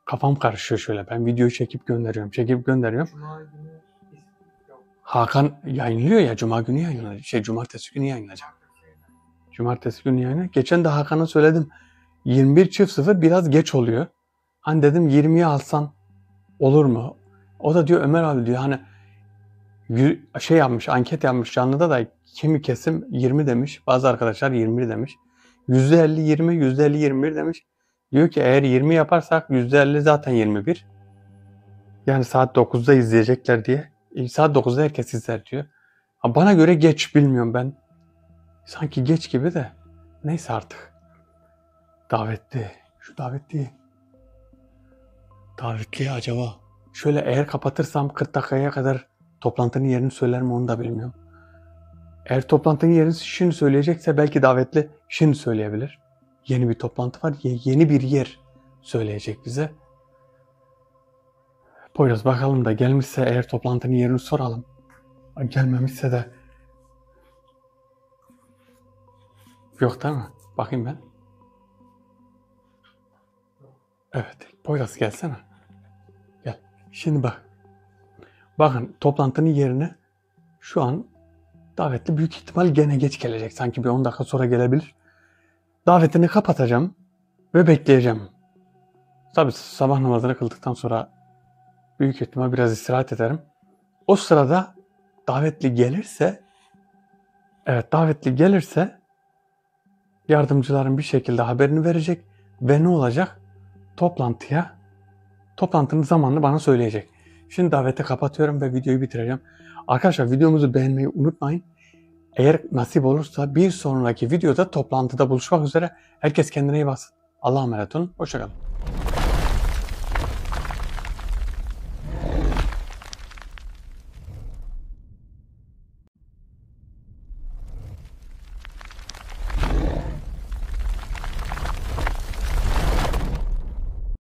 Kafam karışıyor şöyle. Ben videoyu çekip gönderiyorum. Cuma günü yok. Hakan yayınlıyor ya, cumartesi günü yayınlanacak. Cumartesi günü yayınlanacak. Geçen de Hakan'a söyledim. 21.00 biraz geç oluyor. Hani dedim 20'ye alsan olur mu? O da diyor, Ömer abi diyor, hani anket yapmış canlıda da, kimi kesim 20 demiş. Bazı arkadaşlar 21 demiş. %50-20, %50-21 demiş. Diyor ki eğer 20 yaparsak %50 zaten 21. Yani saat 9'da izleyecekler diye. Saat 9'da herkes izler diyor. Bana göre geç, bilmiyorum ben. Sanki geç gibi de. Neyse artık. Davetli acaba. Şöyle eğer kapatırsam 40 dakikaya kadar toplantının yerini söyler mi onu da bilmiyorum. Eğer toplantının yerini şimdi söyleyecekse belki davetli şimdi söyleyebilir. Yeni bir toplantı var. Yeni bir yer söyleyecek bize. Poyraz, bakalım da gelmişse eğer toplantının yerini soralım. Gelmemişse de yok değil mi? Bakayım ben. Evet. Poyraz gelsene. Gel. Şimdi bak. Bakın toplantının yerine şu an davetli büyük ihtimal gene geç gelecek. Sanki bir 10 dakika sonra gelebilir. Davetini kapatacağım ve bekleyeceğim. Tabii sabah namazını kıldıktan sonra büyük ihtimal biraz istirahat ederim. O sırada davetli gelirse yardımcıların bir şekilde haberini verecek ve ne olacak? Toplantının zamanını bana söyleyecek. Şimdi daveti kapatıyorum ve videoyu bitireceğim. Arkadaşlar, videomuzu beğenmeyi unutmayın. Eğer nasip olursa bir sonraki videoda toplantıda buluşmak üzere. Herkes kendine iyi baksın. Allah'a emanet olun. Hoşça kalın.